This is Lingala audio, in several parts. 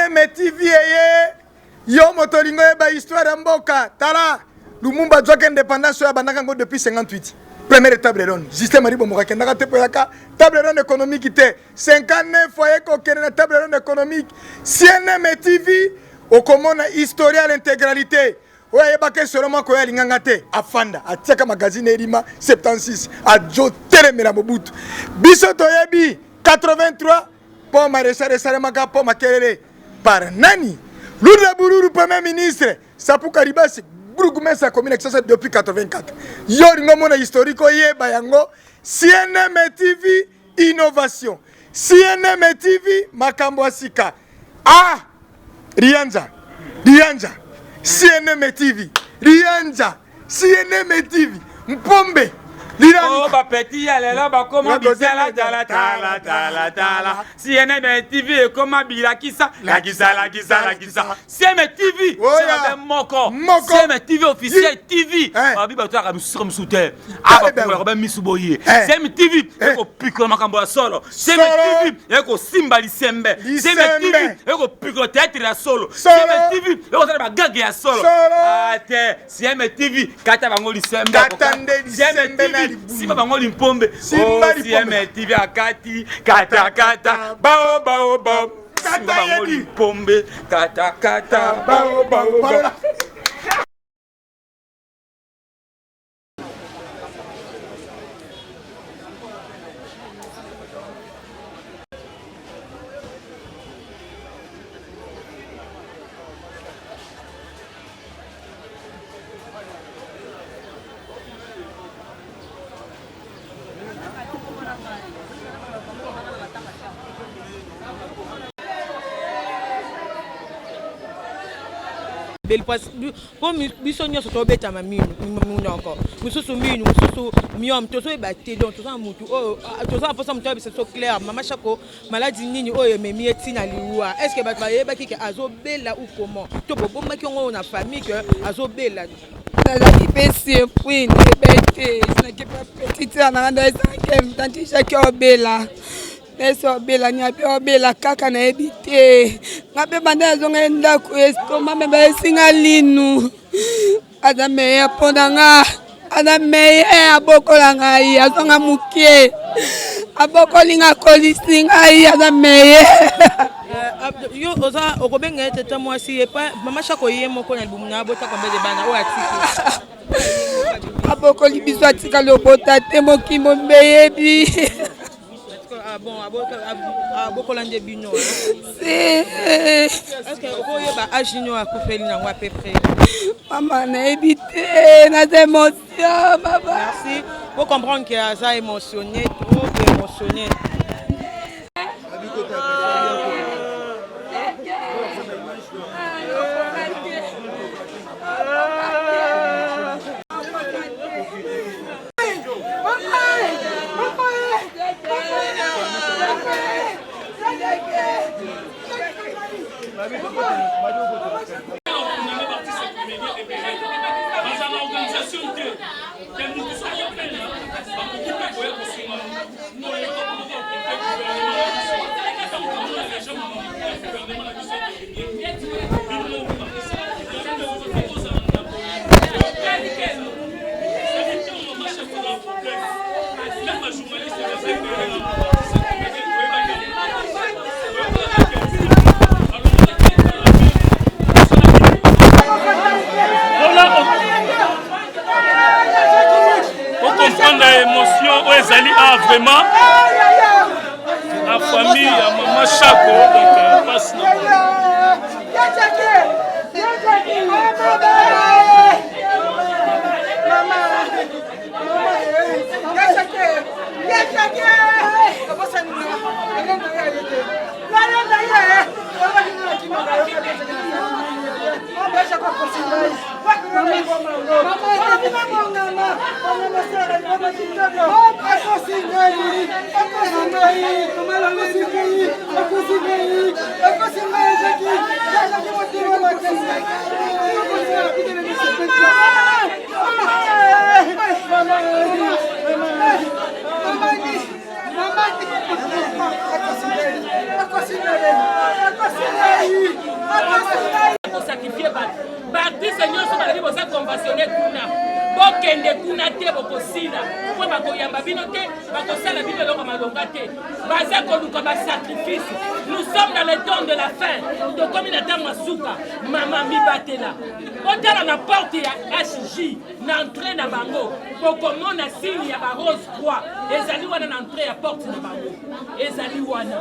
CNM TV yo motolingo ba histoire mboka tala Lumumba doit indépendance ya banaka ngo depuis 58 première table ronde système maribo moka kendaka te poyaka table ronde économique te 59 foyer ko kena table ronde économique CNM TV okomona historia l'intégralité oye bake seulement ko ya linganga te afanda atiaka magazine erima 76 a jo telemela mobutu biso toyebi 83 pour maréchal Salemaka pour makelele par nani Lourdes Bururu premier ministre Sapou Karibasi Bourgoumès sa commune depuis 84 yo ngomona historique yeba yango CNM TV innovation CNM TV makambo asika Rianja CNM TV Rianja CNM TV Mpombe Oh, ba petit, elle est là, bah, comment bizala, tala. CNM TV, comment bilakisa, la gisa. CNM TV, c'est un moko. CNM TV officiel TV. Ah, biba, tu as mis sur soutien. Ah, bah, pour le mis sous boyer. CNM TV, il faut piquer le macambo solo. CNM TV, il faut simbali sembe. CNM TV, il faut piquer le théâtre la solo. CNM TV, il faut faire la gague à solo. Ah, CNM TV, kata bangoli sembe. CNM TV. Si bango limpombe CNM TV akati kata bao si bango limpombe kata bao bel pas pour bisonyo so tobeta maminu encore mususu minu mususu miom tozo ebate donc tozo mutu oh tozo aposa mutu abisa so clair mama chako maladie nini oyo memi etina liwa est-ce que ba yeba ki azobela ou comment to bomba ki ngo na famille que azobela la qui pèse point bête na qui pas petite na nda sankem tanti chaque obela Neso bela nyape obela kaka na ebite ngape banda zonga ndako estoma mebe singa linu adame ya pondanga adame ya bokola ngai azonga mukie abokolinga kolisinga ya adame yo oza okobenga tete mwasi epa mama chako ye moko na libumuna bota kombe de bana o atiki abokoli biso atika lobota te mokimo mbeyebi. Ah bon, abokola ndebino. Est-ce que vous voyez ba ajino a coupé na à peu près. Maman na évité na émotion maman. Merci. Faut comprendre que ça émotionné, trop émotionné. Vraiment la famille à maman Chako donc passe Maman bokende kuna te bokosila po bakoyamba bino te bakosala bino eloko malonga te baza koluka basacrifice. Nous sommes dans le temps de la fin tokomi na ntango asuka mama mibatela otala na porte ya HJ na entrée na bango bokomona signe ya barose croix ezali wana na entrée ya porte na bango ezali wana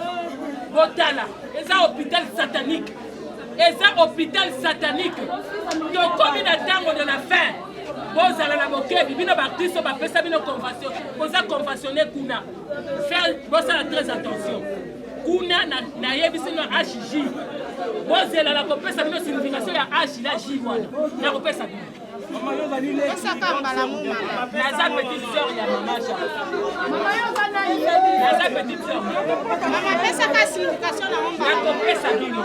botala eza hôpital satanique. Eza hôpital satanique. Tokomi na ntango de la fin. Bozala na bokebi bino baptiso bapesa bino convention. Boza conventionné kuna. Faire bozala très attention. Kuna na yebisi no HJ. Bozela la kopesa bino signification ya H la J wana. Na kopesa bino. Naza petite sœur ya maman Charles. Naza petite sœur. Maman pesa ka signification na mamba. Nakopesa bino.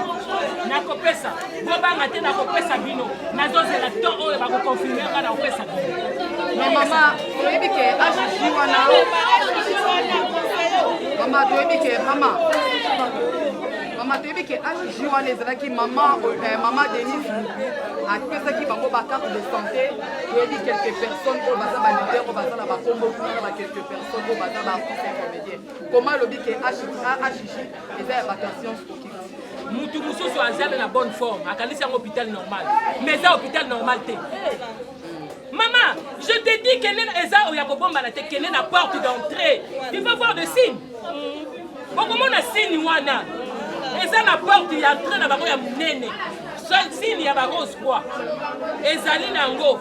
Nakopesa. Bobanga te nakopesa bino. Nazozela to oyo bakokonfirmer nga na kopesa bino. Mais maman, oyebi ke HJ wana. Maman oyebi ke maman. Maman toyebi ke HJ wana ezalaki maman Denise apesaki bango bakarte de santé toyebi quelques personnes oyo baza balider oyo baza na bakombo kuna ba quelques personnes oyo baza baartiste comédien. Comment lobi ke HJ eza ya bakascience occulte mutu mosusu azali na bonne forme akanisi yango hôpital normal mais eza hôpital normal te. Maman, je te dis qu'elle est eza bomba la te qu'elle est la porte d'entrée. Tu vas voir le signe. Comment on a signe wana? Eza na porte ya entrée na bango ya munene. Seul signe ya ba rose quoi. Ezali nango.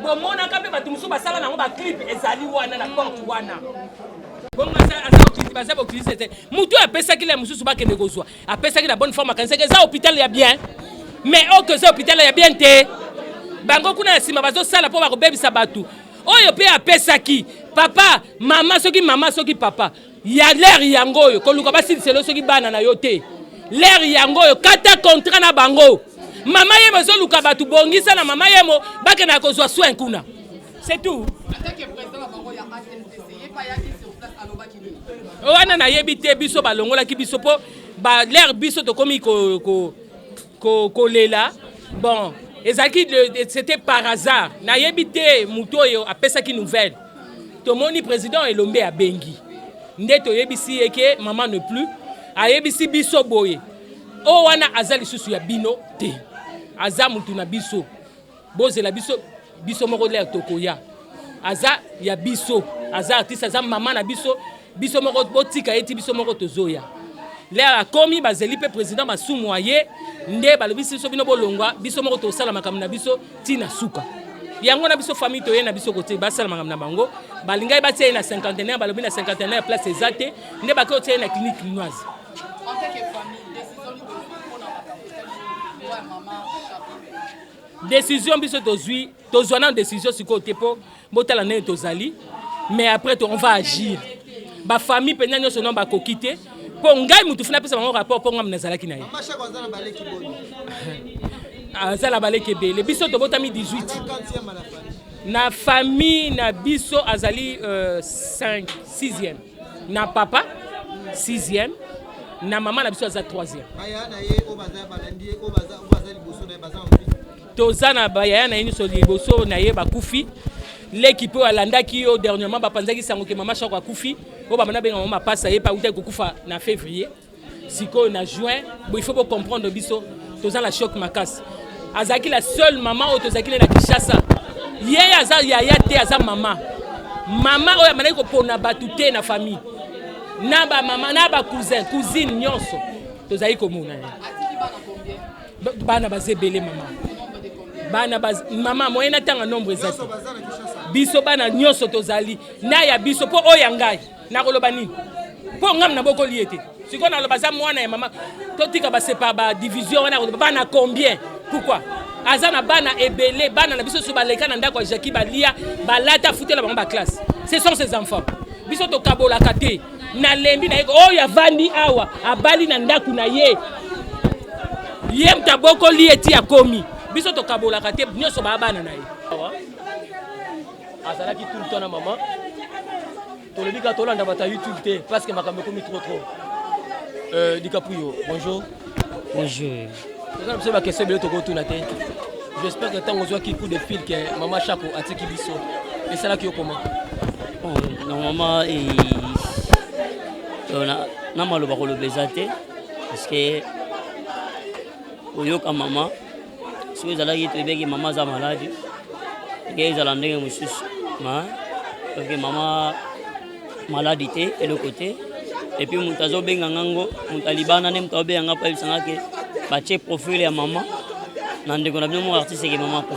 Bomona ka pe batu musu basala nango ba clip ezali wana na porte wana. Bongo asa okilisi te. Mutu apesa ki la mususu ba kende kozwa. Apesa ki la bonne forme akanisa que eza hôpital ya bien. Mais au que ça hôpital ya bien te. Bango kuna sima bazo sala po ba ko bebisa batu. Oyo pe apesa ki papa, mama soki papa. Ya l'air yango yo koluka basiliselo soki bana na yo te. L'air yango yo kata contrat na bango. Mama yemo zo luka batu bongisa na mama yemo bake na kozwa soin kuna. C'est tout. Attaque président bango ya HMTC pa ya ki sur place alobaki ni. Wana na yebite biso balongola ki biso po ba l'air biso to komi ko lela. Bon, ezaki c'était par hasard. Na yebite muto yo apesa ki nouvelle. Tomoni président elombe a bengi. Ndeto yebisi eke maman ne plus a yebisi biso boye o wana azali susu ya bino te aza mutu na biso bozela biso moko le tokoya aza ya biso aza artiste aza maman na biso moko botika eti biso moko tozoya le akomi bazeli pe président masumu aye nde balobisi biso bino bolongwa biso moko tosala makambo na biso tina suka yango na biso famille to ye na biso côté basala makambo na bango balingai batie na cinquantenaire balobi na cinquantenaire place ezate nde bako tie na clinique linoise en tant que famille décision ni pour na maman décision biso tozwa na décision siko tepo botala na tozali mais après on va agir ba famille penya nyoso non ba kokite po ngai mutu fina pesa bango rapport po ngam nazalaki na ye maman chaque fois na baleki boni azala baleki bele biso to botami 18 na famille na biso azali 6e na papa 6e na maman na biso aza 3e baya na ye o baza balandi o baza liboso na baza toza na baya na yini so liboso na ye bakufi l'équipe alandaki yo dernièrement bapanzaki sango ke mama shako akufi o ba mana benga mama pasa ye pa uta kokufa na février siko na juin bon il faut pas comprendre biso toza la choc makasi azaki la seule maman otozaki na Kinshasa ye aza ya te aza mama oya manaki ko pona batu te na famille na ba mama na ba cousine nyonso tozaki komona bana bazebele mama moyena tanga nombre ezati biso bana nyonso tozali na ya biso po oya ngai na koloba nini po ngam na boko liete siko na loba za mwana ya mama totika ba separ ba division wana bana combien pourquoi azana bana ebele bana na biso so baleka na ndako Jackie balia balata futela bango ba classe ce sont ces enfants biso to kabola kate na lembi na yeko oya vandi awa abali na ndako na ye mtaboko lieti akomi biso to kabola kate nyoso ba bana na ye azalaki tout le temps na maman tolobika tolanda bata YouTube te parce que makambo komi trop Dikapuyo bonjour bonjour Vous avez question de J'espère que tant qu'on soit qui coup de fil que maman Chaco a tiki biso. Et c'est là qui est comment? Bon, normalement, na maloba ko lobeza te parce que oyoka maman si vous allez y maman za malade et ils allaient ndenge mususu ma parce que maman maladité et le côté et puis mutazo benga ngango mutalibana ne mutabe yanga pa bisanga ke bache profil ya maman na ndeko na bino artiste ke maman ko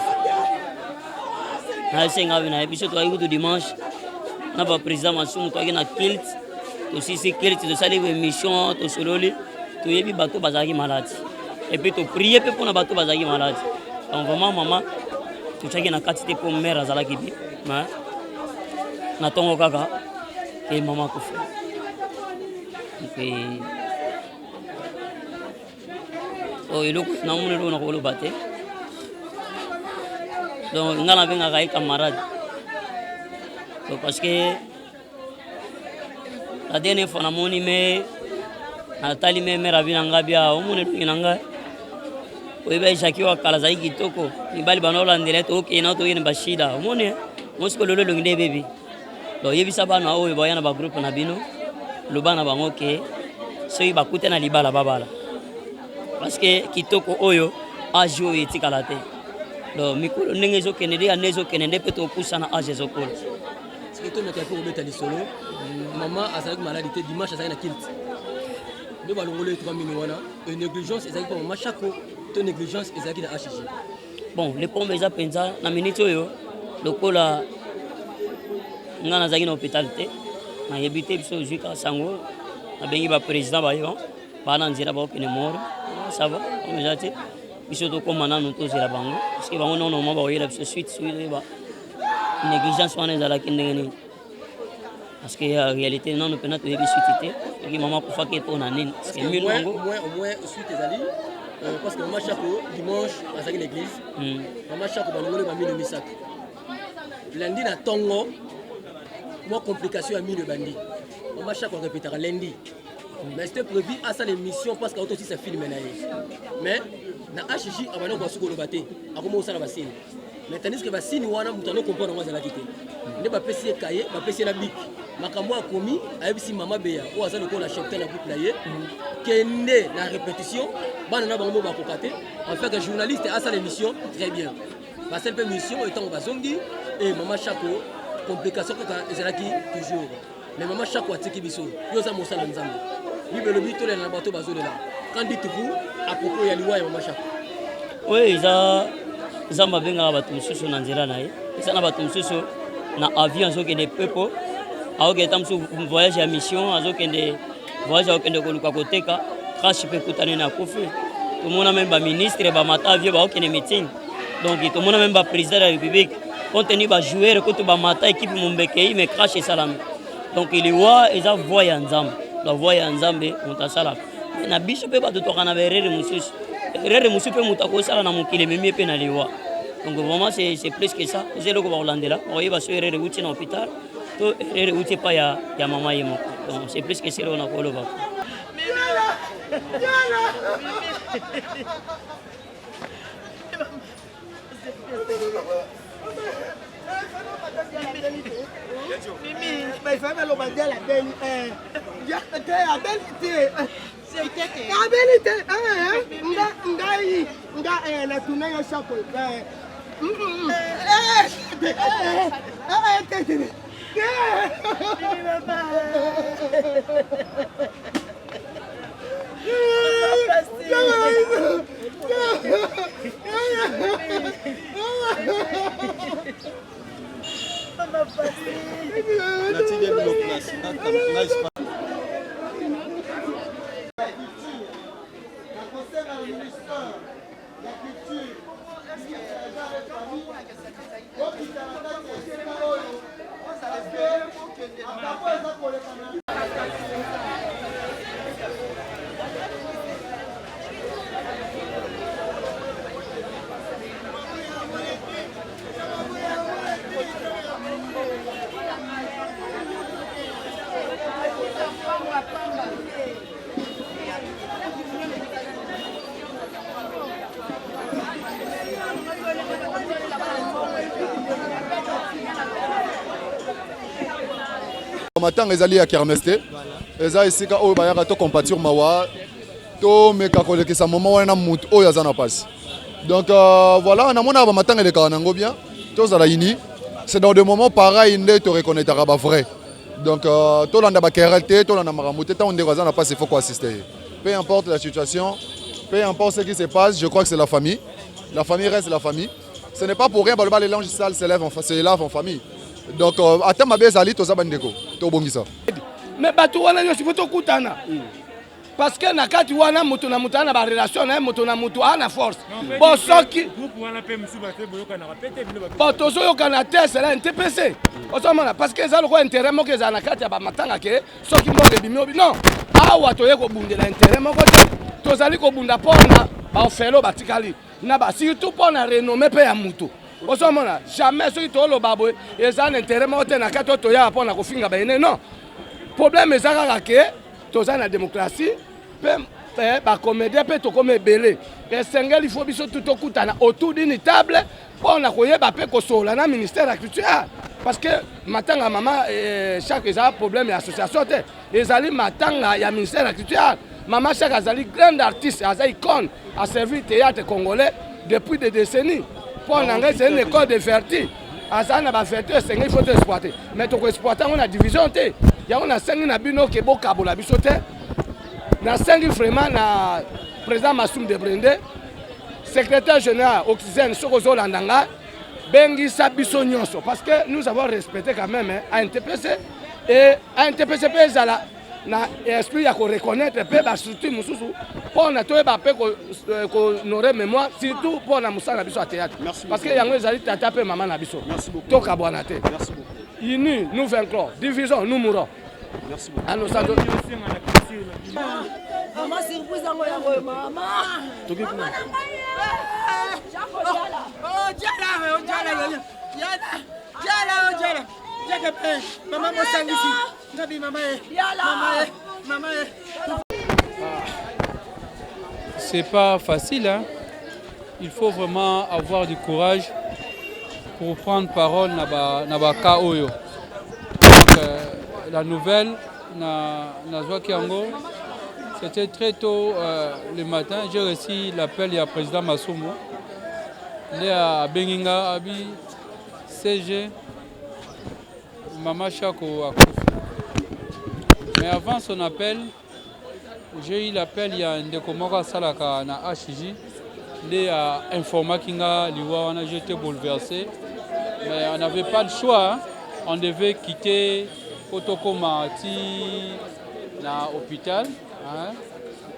na senga bina biso to ayi dimanche na ba président masumu to na kilt aussi c'est kilt de salir émission to sololi to yebi bato bazaki malade et puis to prier pour na bato bazaki malade donc vraiment maman to chaki na quantité pour mère azalaki bi mais na tongo kaka et maman ko fait et oh il est na mun na ko lo baté donc ngana benga kai camarade donc parce que la dernière fois na moni me natali me mera binanga bia omune binanga oiba shakiwa kala zai kitoko nibali banola ndele to okay na to yene bashida omone mosiko lolo ngide baby do yebisa bana oyo bayana ba groupe na bino lobana bango ke soyi bakute na libala babala parce que kitoko oyo ajo etikala te do mikolo ndenge zo kenede ya nezo kenede peto kusana age zo kola c'est que to meka pour betali solo maman azali maladie dimanche azali na kilt de balongolo 3 minutes wana et négligence ezali pour maman Chaco to négligence ezali na HG bon les pommes eza penza na minute oyo lokola ngana zaki na hôpital te na yebite biso juka sango na bengi ba président ba yo bana nzira ba okene mort ça va on déjà te biso to komana no to zira bango parce que bango non ba oyela biso suite ba négligence wana ezala kindengeni parce que en réalité non nous peut-être yebi suite te et maman ko faké to na nini parce que au moins suite ezali parce que maman Chaco dimanche à l'église maman Chaco balongole ba mino misak lundi na tongo moi complication à mino bandi maman Chaco répétera lundi mais c'était prévu à ça l'émission parce que aussi ça filme na mais na HJ abana ko suko lobaté akomo osala basine mais tandis que basine wana mutano comprendre moi zala kité ne ba pesi kaye ba pesi na bik makambo akomi ayebisi mama beya o azali ko la chapter na groupe laye kende na répétition bana na bango ba kokate en fait que journaliste à ça l'émission très bien parce que l'émission étant bazongi et maman Chaco complication que ezalaki toujours mais maman Chaco atiki biso yo za mosala nzambe bibe le bito na bato bazo de là quand dites-vous à propos ya liwa ya maman Chaco oui za mabenga bato mususu na nzela na ye eza na bato mususu na avion azokende pepo aokende musu voyage ya mission azokende voyage aokende koluka koteka crash pe kutane na kofi tomona même ba ministre ba mata avion baokende meeting donc tomona même ba président de la république contenu ba joueur ko to ba mata équipe mombekei mais crash salami donc il wa eza voix ya nzambe la voix ya nzambe mutasala na biso pe bato tokana berere mususu erreur musu pe mutako sala na mukile memi pe na liwa donc vraiment c'est plus que ça c'est le ko ba holandela oyi ba so erreur uti na hôpital to erreur uti pa ya mama yemo donc c'est plus que c'est là on a ko lo ba Mimi, mais ça va le bandier la belle ya te a belle nga na tuna yo Chaco matanga ezali ya kermeste eza esika oyo bayaka to compatir mawa to meka kolekisa moment wana mutu oyo aza na pasi. Donc voilà, namona ba matanga eleka nango bien. Tozala ini. C'est dans des moments pareils nde to reconnaîtra ba vrai. Donc to landa ba kerete, to landa maramuté, tant on aza na pasi, il faut quoi assister. Peu importe la situation, peu importe ce qui se passe, je crois que c'est la famille. La famille reste la famille. Ce n'est pas pour rien, les langes sales s'élèvent en famille. Donc, à terme, Abézali, tout ça, bandeko, tout bon ça. Mais bateau, on a eu tout kutana. Parce que nakati wana mutu na mutu ana ba relation na mutu na mutu ana force. Bon soki bon tozo yokana te c'est la NTPC. Osomana parce que ça le intérêt mo ke za nakati ya ba matanga ke soki mo ke bimi obi non. Awa toye ko bundela intérêt mo ko te. Tozali ko bunda pona ba ofelo batikali. Na ba surtout pona renommée pe ya mutu. Osomana jamais soki to lo babwe eza na intérêt mo te nakati to ya pona ko finga ba ene non. Problème ezaka ke toza na démocratie pe ba comédie pe to comme belé esengeli faut biso tout okutana autour d'une table pona koyeba pe ko sola na ministère de la culture parce que matanga mama chaque problème ya association te ezali matanga ya ministère de la culture mama chaque azali grand artiste azali icône a servi théâtre congolais depuis des décennies pona nga c'est une école de vertu azana ba vertu esengeli faut exploiter mais to ko exploiter on a division te ya on a sengi na bino ke bokabola biso te na sengi vraiment na président Massoum de Brende secrétaire général Oxygène Sokozo Landanga bengi sabiso nyonso parce que nous avons respecté quand même à NTPC et à NTPC pezala na esprit ya ko reconnaître pe ba structure mususu pour na to ba pe ko honorer mémoire surtout pour na musala biso à théâtre parce que yango ezali tata pe maman na biso to kabwana te merci beaucoup unis nous vaincrons division nous mourons merci beaucoup à nos ados maman surprise yango yango mama toki kuna oh jala jaga pe mama mo sangisi ngabi mama mama c'est pas facile hein. Il faut vraiment avoir du courage pour prendre parole na ba ka oyo. Donc la nouvelle na Zwaki Yango, c'était très tôt le matin, j'ai reçu l'appel du président Massoum. Il est à Benginga, Abi, CG, Mama Chako. Mais avant son appel, j'ai eu l'appel, il y a un décomora Salaka na HJ. Il a informé qu'il y a j'étais bouleversé. Mais on n'avait pas le choix, hein. On devait quitter Kotokoma na hôpital. Hein?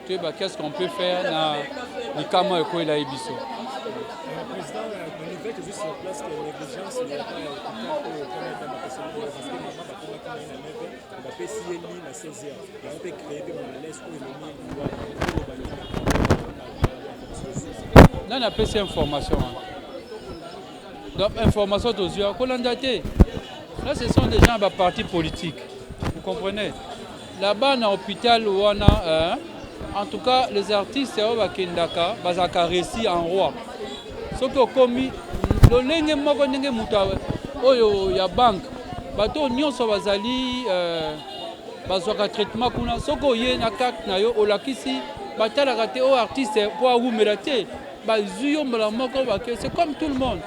Qu'est-ce qu'on peut faire dans le Kama et la Ibiso? On a fait ces informations. Donc, information aux yeux, là, ce sont des gens de partis politiques. Vous comprenez? Là-bas, dans l'hôpital, en tout cas, les artistes, ils ont réussi en roi. Ce qui a commis, il y a banque, il y a traitement. C'est comme tout le monde.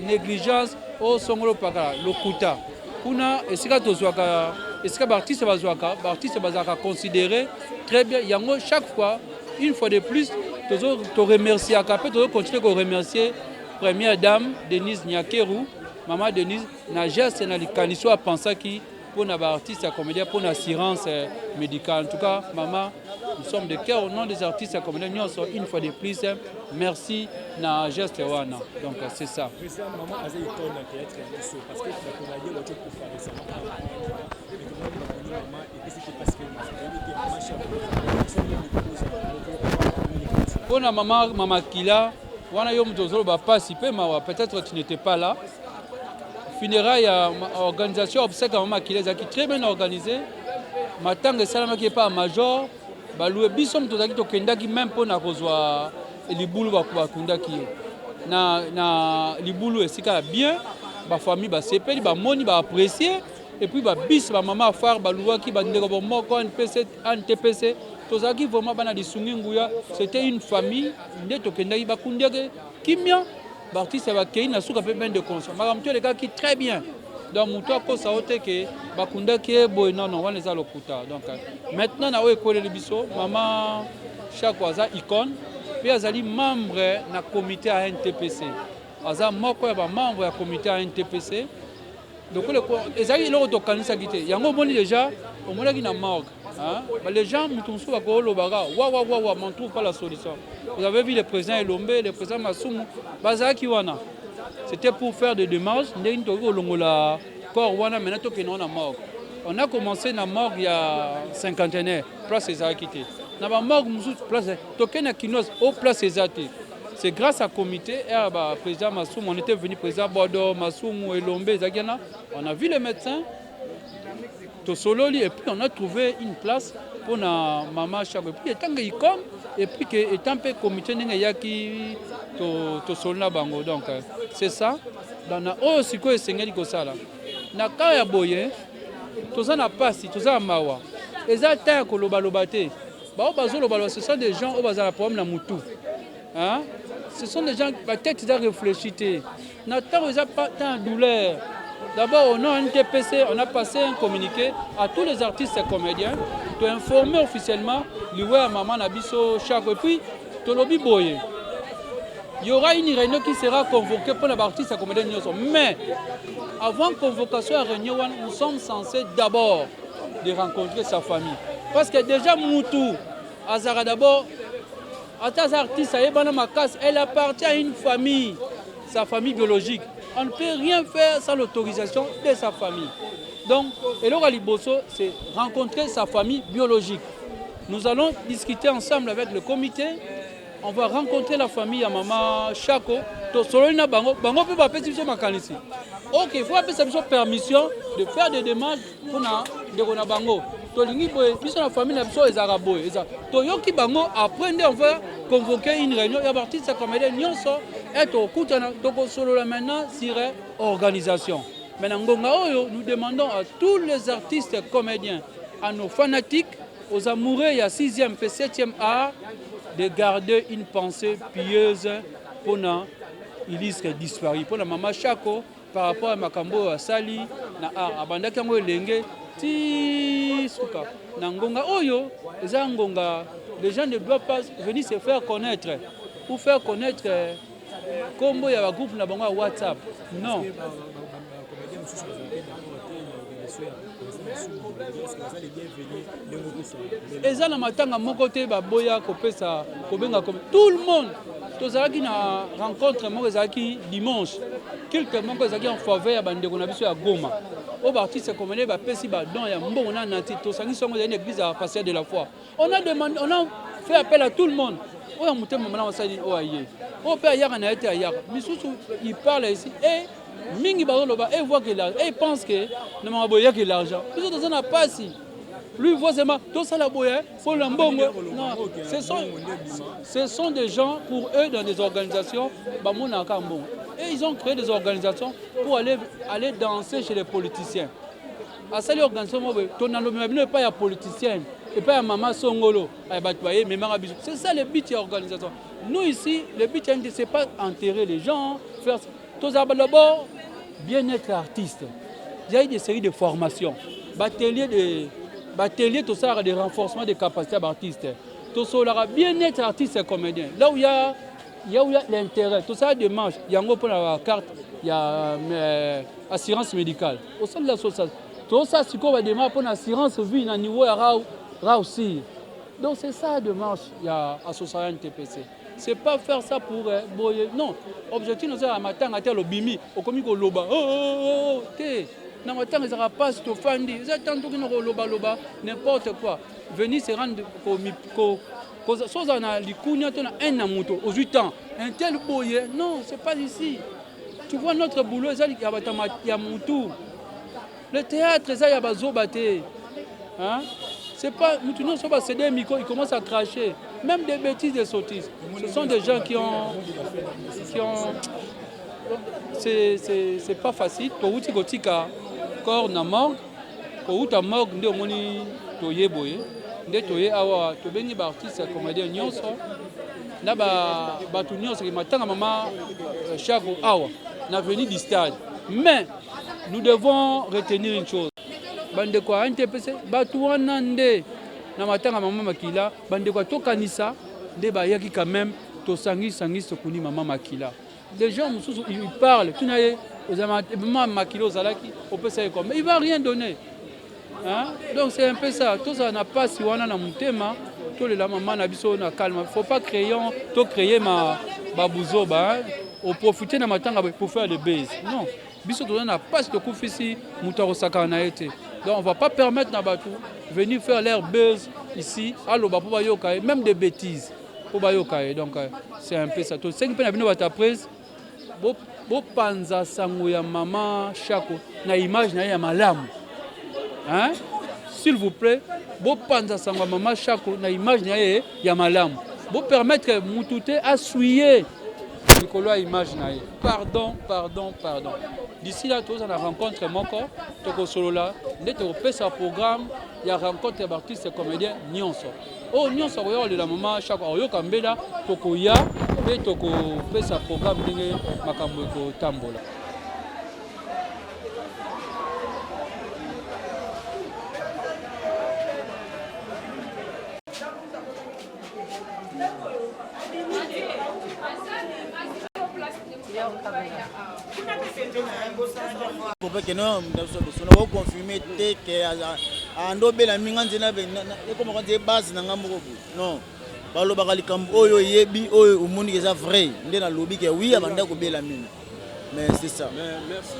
Négligence au songolo paka lokuta. Kuna esika tozwaka esika artiste bazaka considéré très bien yango chaque fois une fois de plus to remercier akapé to continuer à remercier première dame Denise Nyakeru maman Denise na geste na likaniso a penser qui pour na artiste à comédien pour l'assurance médicale. En tout cas maman, nous sommes de cœur au nom des artistes à comédien une fois de plus merci na geste wana. Donc c'est ça. Maman a parce que pour la maman Kila, wana yo mtozolo ba participer peut-être tu n'étais pas là. Funérailles organisation obsèque à maman Kila qui très bien organisée. Matanga salama qui est pas major, ba loué bisom tozaki to kendaki même pour na kozwa libulu ba kundaki na libulu esika bien ba famille ba sepeli ba moni ba apprécier et puis bis maman phare balouaki bandeko moko NTPC tozaki vraiment bana disungi nguya c'était une famille nde tokendaki bakundeke kimia bartiste bakei na suka pe ben de conscience makamto les gars qui très bien donc muto akosa ote ke bakundaki boy non on va les alokuta donc maintenant na o ekole biso maman chaque aza icône puis azali membre na comité à NTPC aza moko ya ba membre ya comité à NTPC donc ezali loko to kanisa kité yango moni déjà au mona ki na morgue hein les gens mutumsu ba ko lobaka wa on trouve pas la solution. Vous avez vu le président Elombe, le président Massoumou bazaki wana c'était pour faire des démarches ndenge to ko longola corps wana maintenant to kena na morgue. On a commencé na morgue il y a cinquantenaire place ezaki té na ba morgue musu place to kena kinos au place ezaki. C'est grâce à comité et à président Massoum, on était venu président Bordeaux, Massoum et Lombe, on a vu les médecins, et puis on a trouvé une place pour la maman chaque. Et puis étant qu'il comme et puis étant peu comité qui to solna bango donc c'est ça. Dans la oh c'est quoi seigneur ko sala. Na kaya boye to ça na pasi to ça mawa. Ezata ko lobalobate. Ba bazolo balo ce sont des gens au bazala problème na mutu. Hein? Ce sont des gens qui ont réfléchi. Nathan n'a pas tant de douleur. D'abord, au nom NTPC, on a passé un communiqué à tous les artistes et comédiens pour informer officiellement l'Iwe Maman Nabiso chaque. Et puis, Tolobi Boye. Il y aura une réunion qui sera convoquée pour les artistes et comédiens. Mais, avant convocation à réunion, nous sommes censés d'abord de rencontrer sa famille. Parce que déjà, Moutou, Azara d'abord, elle appartient à une famille, sa famille biologique. On ne peut rien faire sans l'autorisation de sa famille. Donc, Elora Liboso, c'est rencontrer sa famille biologique. Nous allons discuter ensemble avec le comité. On va rencontrer la famille à Maman Chako. Ok, il faut appeler sa permission de faire des démarches pour la bango. La famille après on va convoquer une réunion et à partir de cette comédie maintenant sur organisation. Nous demandons à tous les artistes et comédiens, à nos fanatiques, aux amoureux et à 6e et 7e art de garder une pensée pieuse pour Illustre disparu. Pour la maman Chako par rapport à Makambo Sali na art abandaki yango elenge ti suka na ngonga oyo eza ngonga. Les gens ne doivent pas venir se faire connaître ou faire connaître combo ya groupe na bango WhatsApp. Non. Eza na matanga moko te baboya kopesa kobenga comme tout le monde. Tozalaki na rencontre moko ezalaki dimanche. Quelques moko ezalaki en faveur ya bandeko na biso ya Goma. Au artiste comédien ba pesi ba don ya mbongo na nati to sangi songo ya une église à passer de la foi. On a demandé, on a fait appel à tout le monde. On a monté maintenant on s'est dit oh aïe. Oh père hier on a été ailleurs. Misusu il parle ici et mingi bazoloba et voit que là et pense que ne m'a boya que l'argent. Tout ça n'a pas si. Lui voit seulement tout ça la boya faut l'embongo. Non, ce sont des gens pour eux dans des organisations ba mona kambo. Et ils ont créé des organisations pour aller danser chez les politiciens. À cette organisation, il pas de politiciens, et pas de maman Songolo, c'est ça le but de l'organisation. Nous ici, le but ce n'est pas enterrer les gens, faire tout d'abord bien-être artiste. Il y a eu des séries de formations, bateliers, tout ça, des renforcements des capacités d'artistes. Tout ça, bien-être artiste et comédien. Là où il y a l'intérêt, tout ça démarche. Il y a pour la carte, il y a assurance médicale. Au sein de l'association, tout ça, c'est qu'on va démarrer pour l'assurance vie à niveau aussi. Donc c'est ça la démarche, il y a association NTPC. C'est pas faire ça pour boyer. Non, objectif, c'est à matin, à tel bimi, au comique au loba. Oh, non, matin, ils n'auront pas ce fandi. Ils attendent qu'ils n'auront loba, n'importe quoi. Venir se rendre au Soza na likunya tona un amuto aux 8 ans un tel boye non c'est pas ici. Tu vois notre boulot ça il y a mutu. Le théâtre ça il y a bazobate. Hein? C'est pas mutu non ça va céder micro il commence à cracher même des bêtises des sottises. Ce sont des gens qui ont c'est pas facile pour outil gotika corps na mort outa mok nde omoni toye boye nde toye awa tobengi ba artiste comédien nyonso na bato nyonso ki matanga mama Chako awa na venu du stade. Mais nous devons retenir une chose. Bande kwa NTPC bato wana nde na matanga mama Makila bande kwa tokanisa nde bayaki quand même to sangi sokuni mama Makila. Les gens ils parlent tu n'as maman Makila ozalaki on peut ça comme mais il va rien donner. Hein? Donc c'est un peu ça. Tout ça n'a pas si wana na mutema to le la maman na biso na calme. Faut pas créer ma babouzoba au profiter na matanga pour faire le base. Non. Biso to na pas de kufisi mutaro sakana été. Donc on va pas permettre na batu venir faire leur buzz ici allo ba pour bayoka même des bêtises pour bayoka. Donc c'est un peu ça. To 5 pe na bino bata prise bo panza sango ya mama Chako na image na ya malamu. Hein? S'il vous plaît, vous pensez à maman Chako na image ya malamu. Vous permettre Moutouté à souiller Nicolas image na ye. Pardon. D'ici là, tous on a rencontré mon corps, toko solo là, ndete au pesa programme, il y a rencontré d'artistes comédiens nyonso. Oh nyonso ko yo la maman Chako yo kambela toko ya pe toko pesa programme ndenge makambo ko tambola. Pour que nous confirmer que andobela minga nzena comme on dit base na ngambo non balo bakali kambo oyo yebi oyo umundi que ça vrai ndena lobi que oui abanda ko bela minga mais c'est ça mais merci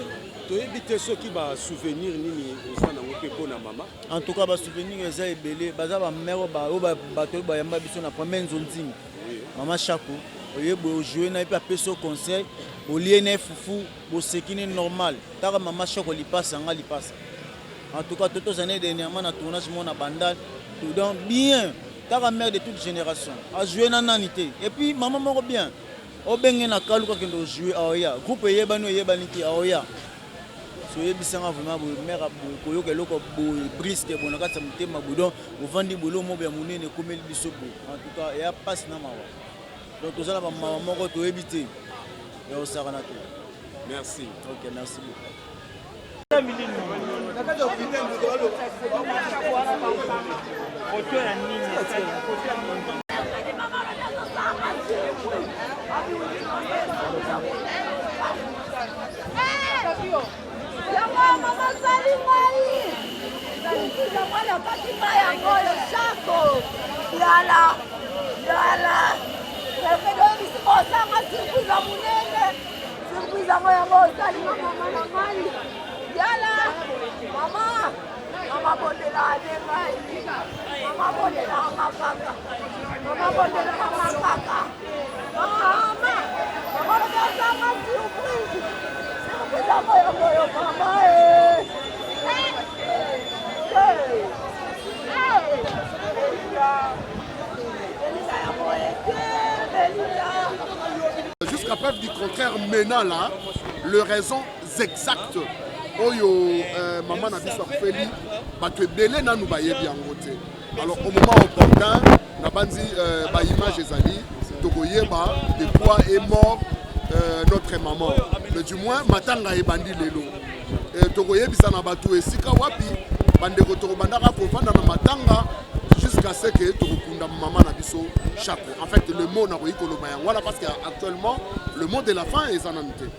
to éviter ceux qui va souvenir nini osana ngopeko na mama en tout cas ba souvenir eza ebele baza ba mère ba to ba yamba biso na première nzonzinga mama Chako oyebo jouer na pa peso conseil au lieu na fufu bo sekine normal taka mama Chako li passe nga li passe en tout cas toutes les années dernièrement na tournage mona bandal tout donc bien taka mère de toute génération a jouer na nanité et puis maman moko bien o benge na kaluka kendo jouer aoya groupe yebano yebaniki aoya so yebisanga vraiment bo mère ko yoka loko bo brisque bo na kata mutema budon bo vandi bolo mo bya munene komeli biso bo en tout cas ya passe na mawa donc tout ça la maman moko to éviter et au sarana to merci OK merci beaucoup Jusqu'à preuve du contraire, maintenant là, le raison exacte, oyo maman a dit ça fait bato belé na nous baye bien côté. Alors au moment opportun, na bandi ba image ezali tokoyeba de quoi est mort notre maman. Mais du moins matanga e bandi lelo. Tokoyebisa na bato esika wapi bande retour bandaka ko vanda na matanga jusqu'à ce que tokunda maman na biso Chako. En fait le mot na ko ikolo bayangwala parce qu'actuellement le mot de la fin est en amité.